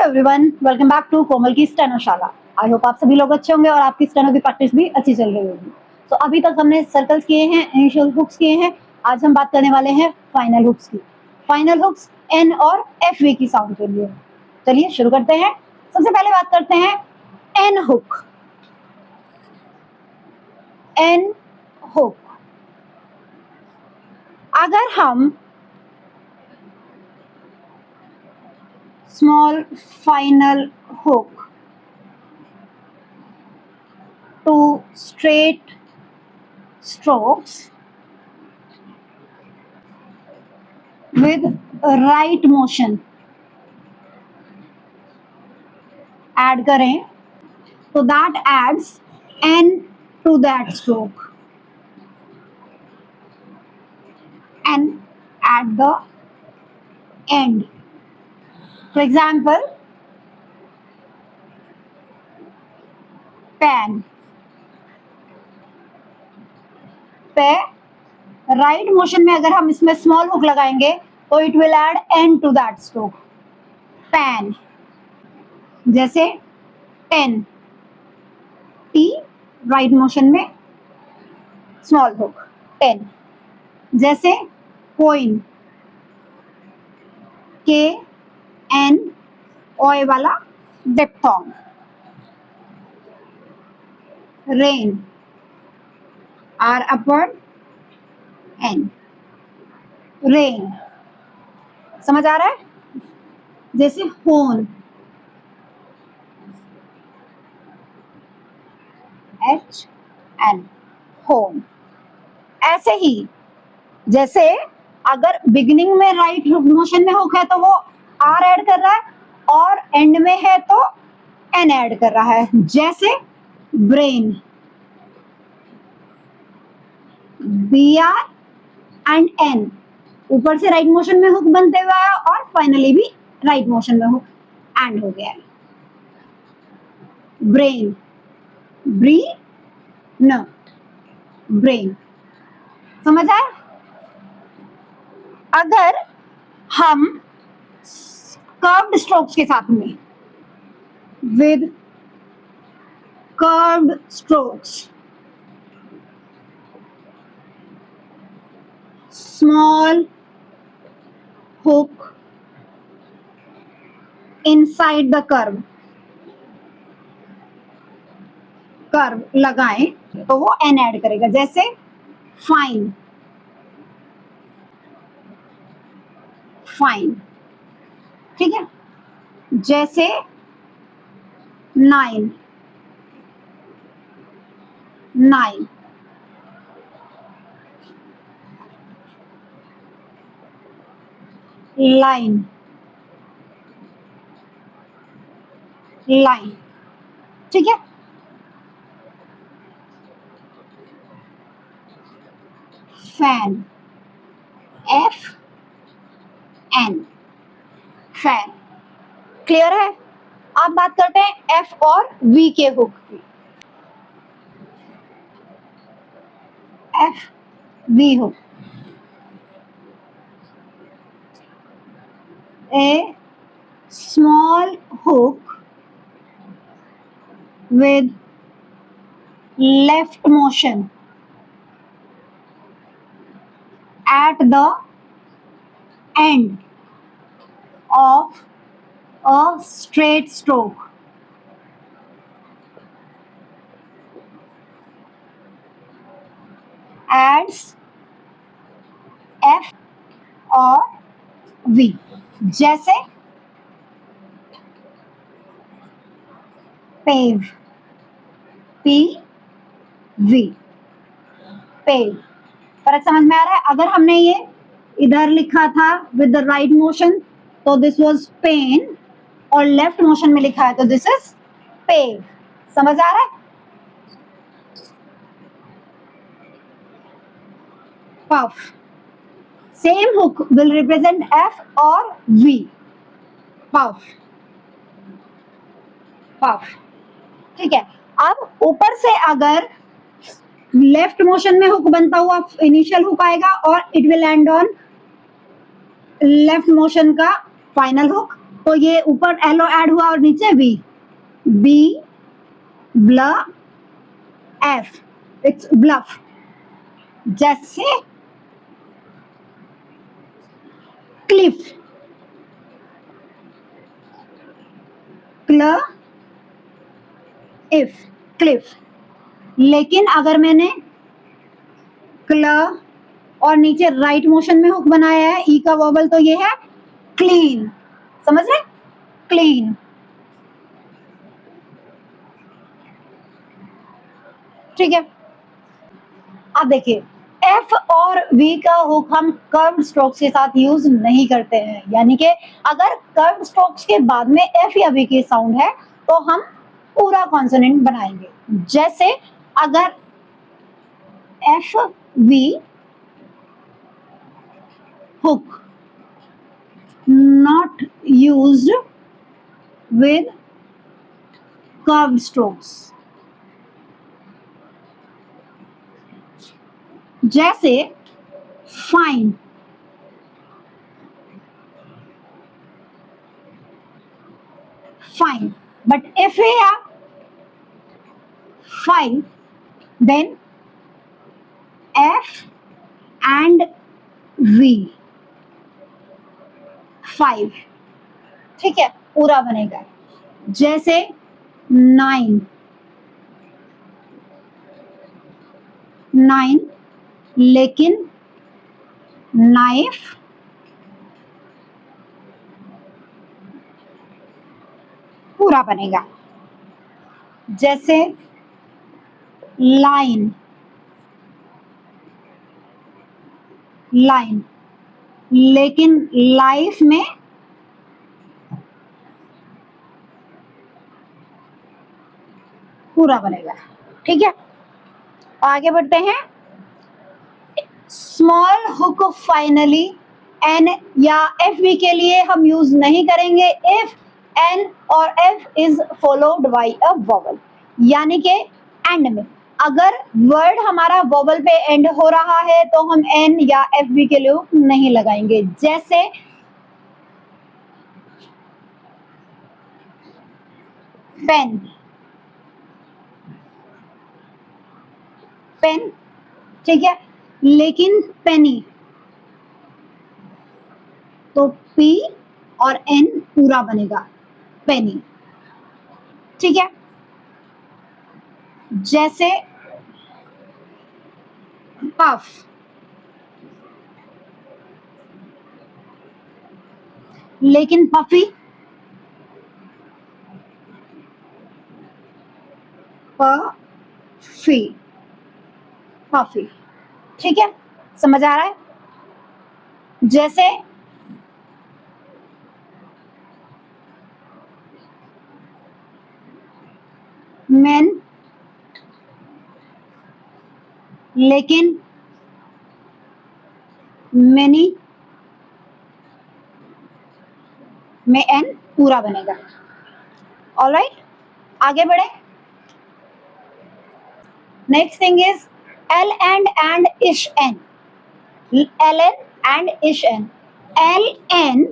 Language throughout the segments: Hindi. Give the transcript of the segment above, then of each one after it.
एवरीवन, वेलकम बैक टू कोमल की स्टेनोशाला। आई होप आप सभी लोग अच्छे होंगे और आपकी स्टेनो की प्रैक्टिस भी अच्छी चल रही होगी। तो अभी तक हमने सर्कल्स किए हैं, इनिशियल हुक्स किए हैं। आज हम बात करने वाले हैं फाइनल हुक्स की। फाइनल हुक्स एन और एफ वी की साउंड के लिए। चलिए शुरू करते हैं। सबसे पहले बात करते हैं एन हुक। एन हुक, अगर हम small final hook to straight strokes with right motion add करें तो that adds n to that stroke and at the end. For example, pan पे राइट मोशन में अगर हम इसमें स्मॉल हुक लगाएंगे तो it will add N to that stroke. Pan जैसे 10 टी राइट मोशन में स्मॉल हुक 10, जैसे कोइन के एन ओए वाला diphthong. Rain R upward N, rain. समझ आ रहा है? जैसे होन एच एन, होन। ऐसे ही जैसे अगर बिगिनिंग में राइट मोशन में हुक है तो वो आर ऐड कर रहा है और एंड में है तो एन ऐड कर रहा है। जैसे brain, B R and N, ऊपर से राइट मोशन में हुक बनते हुए आया और फाइनली भी राइट मोशन में हुक एंड हो गया है। ब्रेन, ब्री न, ब्रेन। समझ आया? अगर हम कर्व्ड स्ट्रोक्स के साथ में with curved strokes small hook inside the curve लगाएं तो वो एन ऐड करेगा। जैसे फाइन, फाइन, ठीक है। जैसे 9, 9, लाइन, लाइन, ठीक है। Fan, F N, fan. Clear है? अब बात करते हैं एफ और वी के हुक की। F V hook, a small hook with left motion at the end of a straight stroke adds F और V। जैसे पेव, पी वी, पेव। फर्क समझ में आ रहा है? अगर हमने ये इधर लिखा था विद द राइट मोशन तो दिस वाज पेन, और लेफ्ट मोशन में लिखा है तो दिस इज पेव। समझ आ रहा है? Puff, same hook will represent F और वी। पफ, पफ, ठीक है। अब ऊपर से अगर लेफ्ट मोशन में हुक बनता हुआ इनिशियल हुक आएगा और it will and on left motion का फाइनल हुक, तो ये ऊपर एलो ऐड हुआ और नीचे बी, बी ब्ल एफ, इट्स ब्लफ। जैसे क्लिफ, क्ल इफ, क्लिफ। लेकिन अगर मैंने क्ल और नीचे राइट मोशन में हुक बनाया है, ई का वोबल, तो ये है क्लीन। समझ रहे? क्लीन। ठीक है, अब देखिए एफ और वी का हुक हम कर्व स्ट्रोक्स के साथ यूज नहीं करते हैं, यानी कि अगर कर्व स्ट्रोक्स के बाद में एफ या वी की साउंड है तो हम पूरा कॉन्सोनेंट बनाएंगे। जैसे अगर F V hook not used with curved strokes, जैसे fine, fine, but if we have 5 then F and V 5, ठीक है, पूरा बनेगा। जैसे 9 9, लेकिन नाइफ पूरा बनेगा। जैसे लाइन, लाइन, लेकिन लाइफ में पूरा बनेगा। ठीक है, आगे बढ़ते हैं। स्मॉल हुक फाइनली एन या एफ बी के लिए हम यूज नहीं करेंगे इफ एन और F is followed by a vowel, यानी कि एंड में अगर वर्ड हमारा वोवल पे एंड हो रहा है तो हम एन या एफ बी के लिए हुक नहीं लगाएंगे। जैसे पेन, पेन, ठीक है, लेकिन पेनी तो पी और एन पूरा बनेगा, पेनी। ठीक है, जैसे पफ, लेकिन पफी, पफी, पफी। ठीक है, समझ आ रहा है? जैसे मैन, लेकिन मैनी में एन पूरा बनेगा। ऑलराइट, आगे बढ़े। Next thing is L and इश एन, एल एन एंड इश एन, एल एन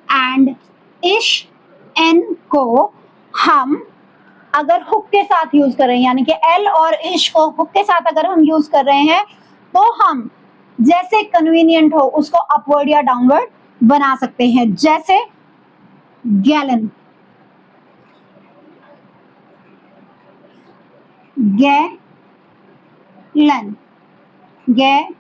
एंड इश एन को हम अगर हुक के साथ यूज कर रहे हैं, यानी कि एल और इश को हुक के साथ अगर हम यूज कर रहे हैं तो हम जैसे कन्वीनियंट हो उसको अपवर्ड या डाउनवर्ड बना सकते हैं। जैसे gallon, gallon, gallon,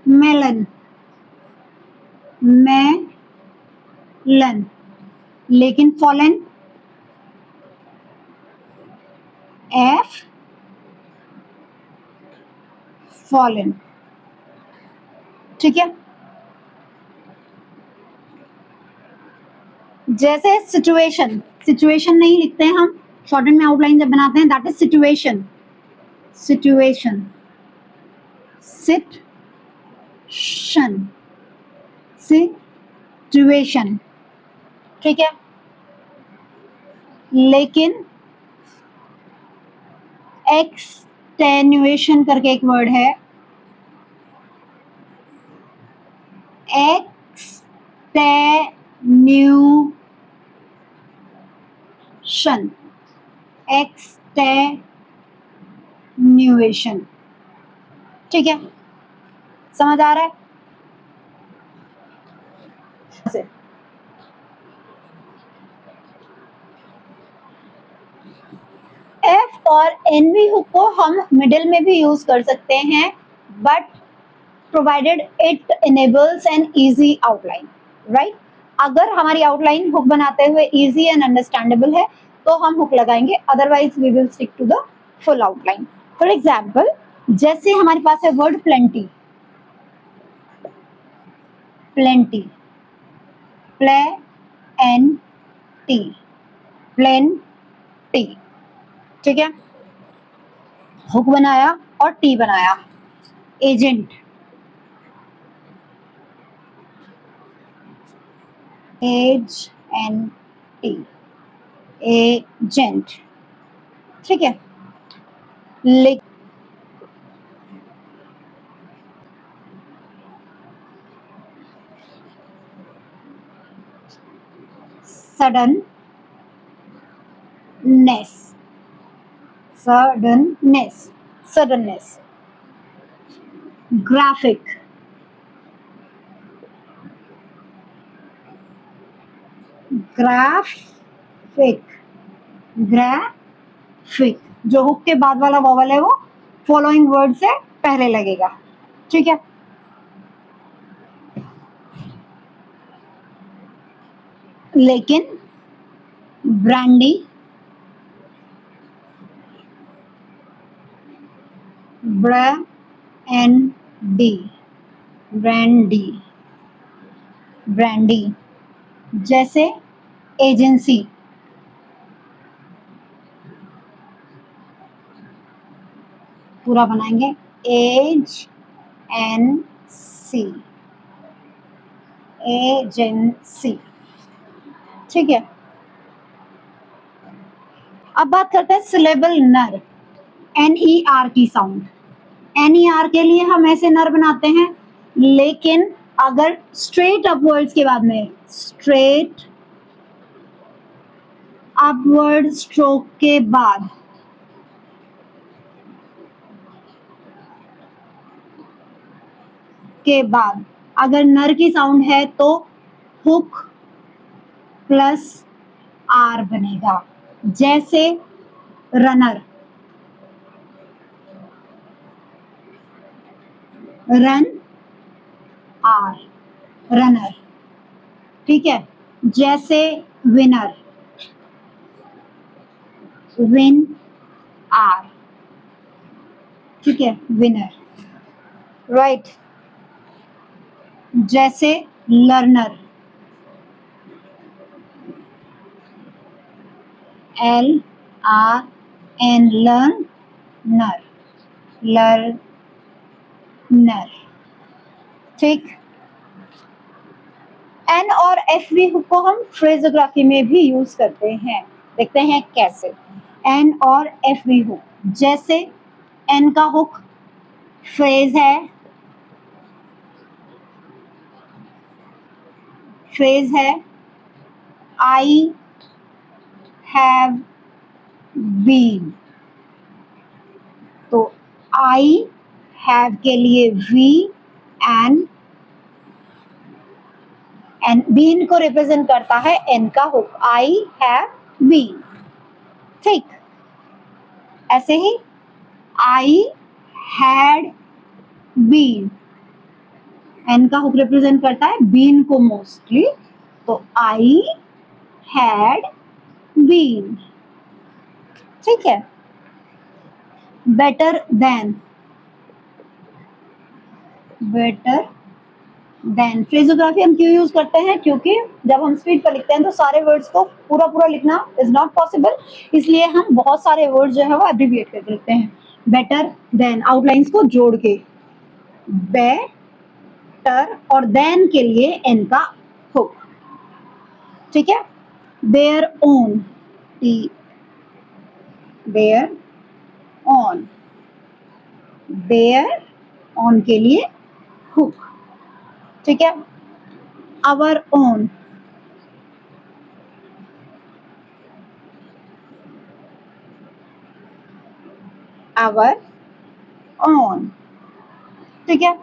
melon, melon, लेकिन फॉलन, एफ, फॉलन। ठीक है, जैसे सिचुएशन, सिचुएशन नहीं लिखते हैं हम, शॉर्ट में आउटलाइन जब बनाते हैं, that is situation, situation, situation, situation. ठीक है, लेकिन एक्सटेन्युएशन करके एक वर्ड है, एक्सटेन्यूशन, एक्सटेन्युएशन। ठीक है, समझ आ रहा है? एफ और एनवी हुक को हम मिडिल में भी यूज कर सकते हैं, but provided it enables an easy outline, right? अगर हमारी आउटलाइन हुक बनाते हुए इजी एंड अंडरस्टैंडेबल है तो हम हुक लगाएंगे, otherwise we will stick to the full outline. For example, जैसे हमारे पास है word plenty, plenty, plenty, plenty, ठीक है? हुक बनाया और टी बनाया। Agent, age N T, agent, ठीक है? Suddenness, suddenness, suddenness. Graphic, graphic, graphic. जो हुक के बाद वाला वॉवल है वो फॉलोइंग वर्ड से पहले लगेगा, ठीक है? लेकिन ब्रांडी, ब्रांडी, ब्रांडी, ब्रांडी, जैसे एजेंसी, पूरा बनाएंगे, एज एन सी, एजेंसी, ठीक है? अब बात करते हैं सिलेबल नर, NER की साउंड। NER के लिए हम ऐसे नर बनाते हैं, लेकिन अगर स्ट्रेट अपवर्ड्स के बाद में, स्ट्रेट अपवर्ड स्ट्रोक के बाद अगर नर की साउंड है तो हुक प्लस आर बनेगा, जैसे रनर, रन आर, रनर, ठीक है? जैसे विनर, विन आर, ठीक है? Winner, right? जैसे लर्नर, LRN, लर्नर, लर्नर, ठीक? एन और एफवी हुक को हम फ्रेजोग्राफी में भी यूज करते हैं, देखते हैं कैसे। एन और एफवी हुक, जैसे एन का हुक फ्रेज है, फ्रेज है, आई हैव बीन, तो आई हैव के लिए वी एंड बीन को रिप्रेजेंट करता है एन का हुक, आई हैव बीन, ठीक? ऐसे ही आई हैड बीन, एन का हुक रिप्रेजेंट करता है बीन को मोस्टली, तो आई हैड बीन, ठीक है? बेटर देन, बेटर देन फ्रेजोग्राफी हम क्यों यूज करते हैं? क्योंकि जब हम स्पीड पर लिखते हैं तो सारे वर्ड्स को पूरा पूरा लिखना इज नॉट पॉसिबल, इसलिए हम बहुत सारे वर्ड्स जो है वो एब्रिविएट करके लिखते हैं। बेटर देन आउटलाइंस को जोड़ के, बेटर और देन के लिए एन का हुक, ठीक है? There on, there on, there, on के लिए हुक, ठीक है। आवर ओन, आवर ओन, ठीक है।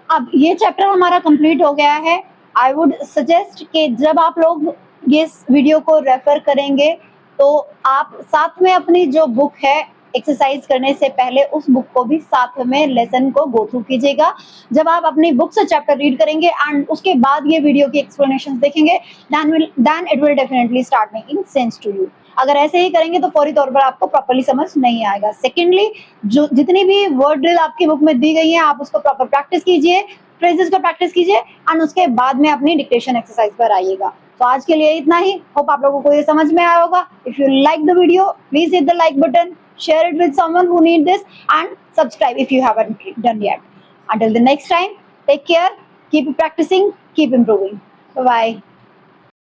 अब ये चैप्टर हमारा कंप्लीट हो गया है। आई वुड सजेस्ट कि जब आप लोग ये इस वीडियो को रेफर करेंगे तो आप साथ में अपनी जो बुक है एक्सरसाइज करने से पहले उस बुक को भी साथ में लेसन को गो थ्रू कीजिएगा। जब आप अपनी बुक से चैप्टर रीड करेंगे एंड उसके बाद ये वीडियो की एक्सप्लेनेशन देखेंगे then it will definitely start making sense to you. अगर ऐसे ही करेंगे तो फौरी तौर पर आपको प्रॉपर्ली समझ नहीं आएगा। सेकेंडली, जो जितनी भी वर्ड ड्रिल आपकी बुक में दी गई है आप उसको प्रॉपर प्रैक्टिस कीजिए, फ्रेजेस को प्रैक्टिस कीजिए एंड उसके बाद में अपनी डिक्टेशन एक्सरसाइज पर आइएगा। तो आज के लिए इतना ही। होप आप लोगों को ये समझ में आया होगा। If you like the video please hit the like button, share it with someone who need this, and subscribe if you haven't done yet. Until the next time, take care, keep practicing, keep improving. Bye bye.